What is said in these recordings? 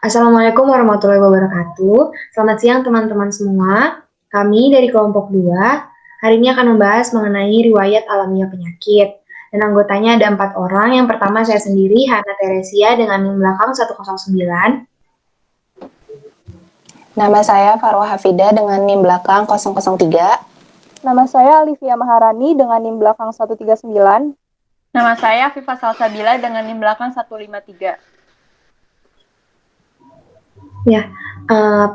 Assalamualaikum warahmatullahi wabarakatuh. Selamat siang teman-teman semua. Kami dari kelompok 2 hari ini akan membahas mengenai riwayat alamiah penyakit. Dan anggotanya ada 4 orang. Yang pertama saya sendiri, Hana Teresia dengan NIM belakang 109. Nama saya Farwa Hafida dengan NIM belakang 003. Nama saya Alivia Maharani dengan NIM belakang 139. Nama saya Viva Salsabila dengan NIM belakang 153.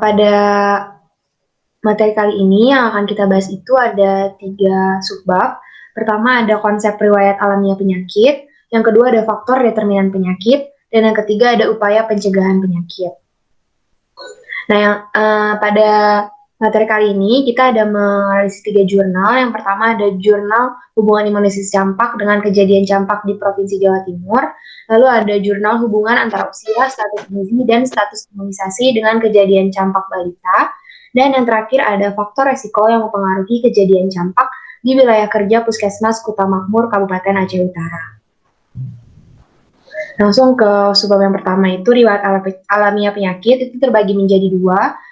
Pada materi kali ini yang akan kita bahas itu ada 3 subbab. Pertama ada konsep riwayat alamiah penyakit, yang kedua ada faktor determinan penyakit, dan yang ketiga ada upaya pencegahan penyakit. Pada materi kali ini kita ada merilis 3 jurnal. Yang pertama ada jurnal hubungan imunisasi campak dengan kejadian campak di Provinsi Jawa Timur. Lalu ada jurnal hubungan antara usia, status gizi, dan status imunisasi dengan kejadian campak balita. Dan yang terakhir ada faktor resiko yang mempengaruhi kejadian campak di wilayah kerja Puskesmas Kuta Makmur Kabupaten Aceh Utara. Langsung ke subbab yang pertama itu riwayat alamiah penyakit itu terbagi menjadi 2,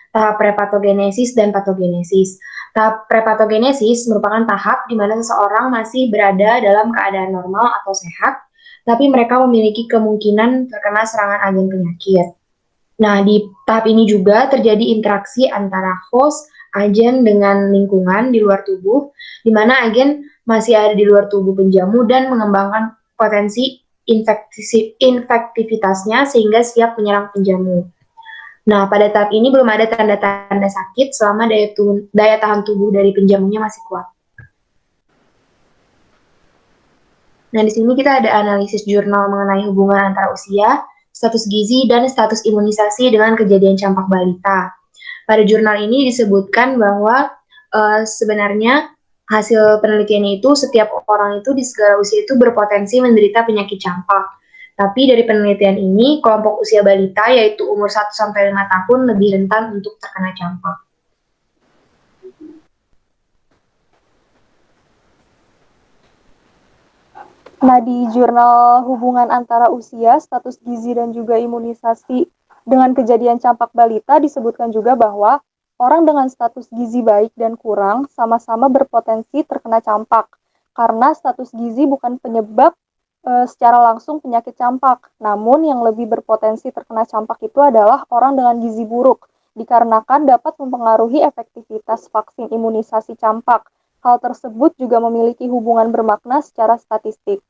tahap prepatogenesis dan patogenesis. Tahap prepatogenesis merupakan tahap di mana seseorang masih berada dalam keadaan normal atau sehat, tapi mereka memiliki kemungkinan terkena serangan agen penyakit. Nah, di tahap ini juga terjadi interaksi antara host, agen dengan lingkungan di luar tubuh, di mana agen masih ada di luar tubuh penjamu dan mengembangkan potensi infektivitasnya sehingga siap menyerang penjamu. Nah, pada tahap ini belum ada tanda-tanda sakit selama daya tahan tubuh dari penjamunya masih kuat. Nah, di sini kita ada analisis jurnal mengenai hubungan antara usia, status gizi, dan status imunisasi dengan kejadian campak balita. Pada jurnal ini disebutkan bahwa sebenarnya hasil penelitian itu setiap orang itu di segala usia itu berpotensi menderita penyakit campak. Tapi dari penelitian ini, kelompok usia balita yaitu umur 1-5 tahun lebih rentan untuk terkena campak. Nah, di jurnal hubungan antara usia, status gizi, dan juga imunisasi dengan kejadian campak balita disebutkan juga bahwa orang dengan status gizi baik dan kurang sama-sama berpotensi terkena campak, karena status gizi bukan penyebab secara langsung penyakit campak. Namun yang lebih berpotensi terkena campak itu adalah orang dengan gizi buruk, dikarenakan dapat mempengaruhi efektivitas vaksin imunisasi campak. Hal tersebut juga memiliki hubungan bermakna secara statistik.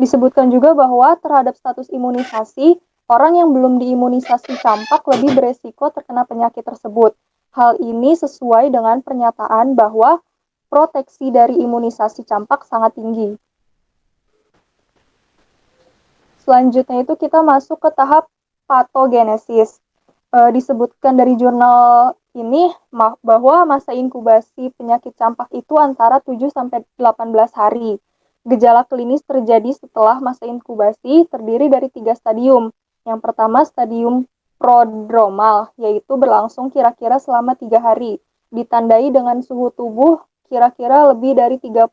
Disebutkan juga bahwa terhadap status imunisasi, orang yang belum diimunisasi campak lebih beresiko terkena penyakit tersebut. Hal ini sesuai dengan pernyataan bahwa proteksi dari imunisasi campak sangat tinggi. Selanjutnya itu kita masuk ke tahap patogenesis. Disebutkan dari jurnal ini bahwa masa inkubasi penyakit campak itu antara 7-18 hari. Gejala klinis terjadi setelah masa inkubasi terdiri dari 3 stadium. Yang pertama stadium prodromal, yaitu berlangsung kira-kira selama 3 hari. Ditandai dengan suhu tubuh kira-kira lebih dari 38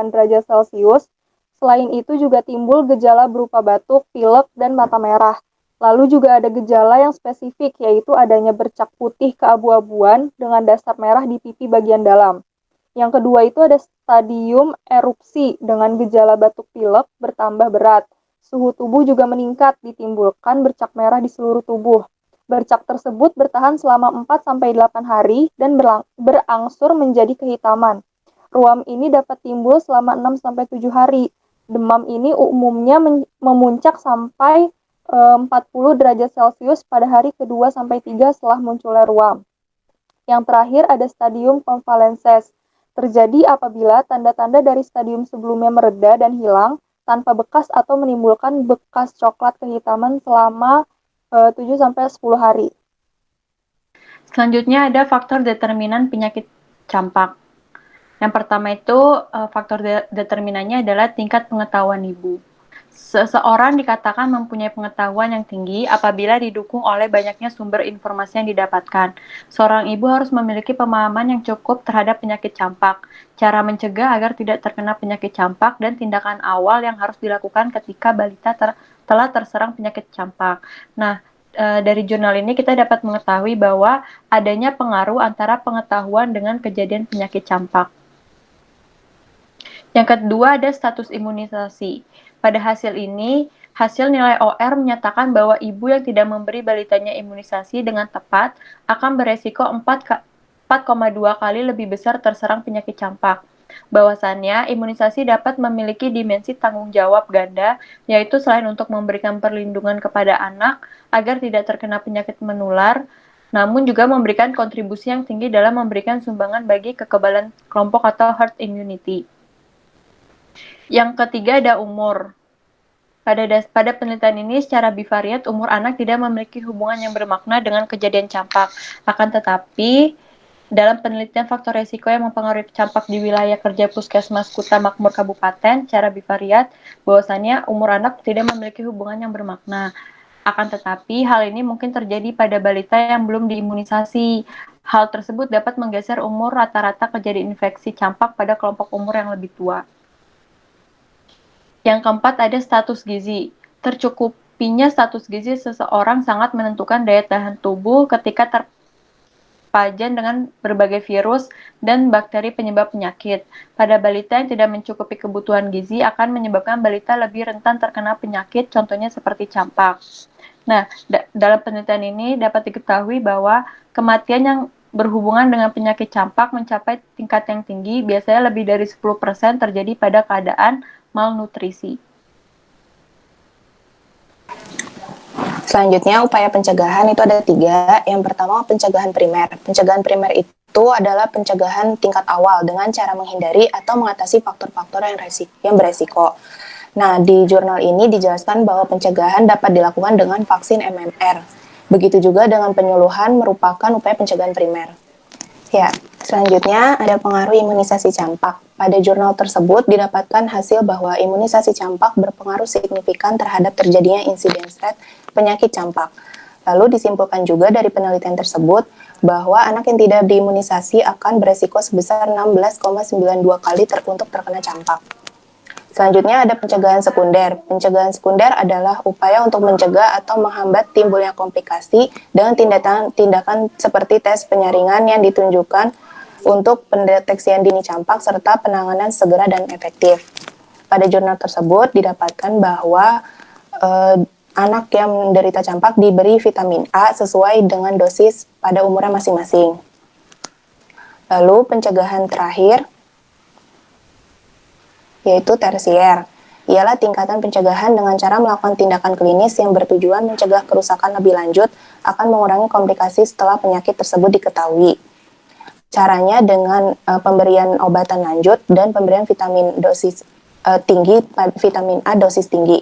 derajat Celcius. Selain itu juga timbul gejala berupa batuk, pilek, dan mata merah. Lalu juga ada gejala yang spesifik, yaitu adanya bercak putih keabu-abuan dengan dasar merah di pipi bagian dalam. Yang kedua itu ada stadium erupsi dengan gejala batuk pilek bertambah berat. Suhu tubuh juga meningkat, ditimbulkan bercak merah di seluruh tubuh. Bercak tersebut bertahan selama 4-8 hari dan berangsur menjadi kehitaman. Ruam ini dapat timbul selama 6-7 hari. Demam ini umumnya memuncak sampai 40 derajat Celcius pada hari ke-2-3 setelah munculnya ruam. Yang terakhir ada stadium konvalenses. Terjadi apabila tanda-tanda dari stadium sebelumnya mereda dan hilang tanpa bekas atau menimbulkan bekas coklat kehitaman selama 7-10 hari. Selanjutnya ada faktor determinan penyakit campak. Yang pertama itu faktor determinannya adalah tingkat pengetahuan ibu. Seseorang dikatakan mempunyai pengetahuan yang tinggi apabila didukung oleh banyaknya sumber informasi yang didapatkan. Seorang ibu harus memiliki pemahaman yang cukup terhadap penyakit campak, cara mencegah agar tidak terkena penyakit campak, dan tindakan awal yang harus dilakukan ketika balita telah terserang penyakit campak. Nah, dari jurnal ini kita dapat mengetahui bahwa adanya pengaruh antara pengetahuan dengan kejadian penyakit campak. Yang kedua ada status imunisasi. Pada hasil ini, hasil nilai OR menyatakan bahwa ibu yang tidak memberi balitanya imunisasi dengan tepat akan beresiko 4,2 kali lebih besar terserang penyakit campak. Bahwasannya, imunisasi dapat memiliki dimensi tanggung jawab ganda, yaitu selain untuk memberikan perlindungan kepada anak agar tidak terkena penyakit menular, namun juga memberikan kontribusi yang tinggi dalam memberikan sumbangan bagi kekebalan kelompok atau herd immunity. Yang ketiga ada umur. Pada penelitian ini secara bivariat umur anak tidak memiliki hubungan yang bermakna dengan kejadian campak. Akan tetapi dalam penelitian faktor resiko yang mempengaruhi campak di wilayah kerja Puskesmas Kuta Makmur Kabupaten secara bivariat, bahwasannya umur anak tidak memiliki hubungan yang bermakna. Akan tetapi hal ini mungkin terjadi pada balita yang belum diimunisasi. Hal tersebut dapat menggeser umur rata-rata kejadian infeksi campak pada kelompok umur yang lebih tua. Yang keempat ada status gizi. Tercukupinya status gizi seseorang sangat menentukan daya tahan tubuh ketika terpajan dengan berbagai virus dan bakteri penyebab penyakit. Pada balita yang tidak mencukupi kebutuhan gizi akan menyebabkan balita lebih rentan terkena penyakit, contohnya seperti campak. Nah, dalam penelitian ini dapat diketahui bahwa kematian yang berhubungan dengan penyakit campak mencapai tingkat yang tinggi, biasanya lebih dari 10% terjadi pada keadaan malnutrisi. Selanjutnya, upaya pencegahan itu ada 3. Yang pertama, pencegahan primer. Pencegahan primer itu adalah pencegahan tingkat awal dengan cara menghindari atau mengatasi faktor-faktor yang beresiko. Nah, di jurnal ini dijelaskan bahwa pencegahan dapat dilakukan dengan vaksin MMR. Begitu juga dengan penyuluhan merupakan upaya pencegahan primer. Ya, selanjutnya ada pengaruh imunisasi campak. Pada jurnal tersebut didapatkan hasil bahwa imunisasi campak berpengaruh signifikan terhadap terjadinya incidence rate penyakit campak. Lalu disimpulkan juga dari penelitian tersebut bahwa anak yang tidak diimunisasi akan beresiko sebesar 16,92 kali untuk terkena campak. Selanjutnya ada pencegahan sekunder. Pencegahan sekunder adalah upaya untuk mencegah atau menghambat timbulnya komplikasi dengan tindakan seperti tes penyaringan yang ditunjukkan untuk pendeteksian dini campak serta penanganan segera dan efektif. Pada jurnal tersebut didapatkan bahwa anak yang menderita campak diberi vitamin A sesuai dengan dosis pada umurnya masing-masing. Lalu pencegahan terakhir yaitu tersier, ialah tingkatan pencegahan dengan cara melakukan tindakan klinis yang bertujuan mencegah kerusakan lebih lanjut akan mengurangi komplikasi setelah penyakit tersebut diketahui. Caranya dengan pemberian obatan lanjut dan pemberian vitamin dosis tinggi, vitamin A dosis tinggi.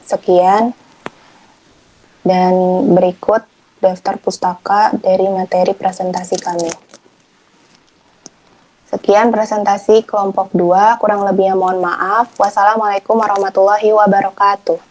Sekian, dan berikut daftar pustaka dari materi presentasi kami. Sekian presentasi kelompok 2, kurang lebihnya mohon maaf. Wassalamualaikum warahmatullahi wabarakatuh.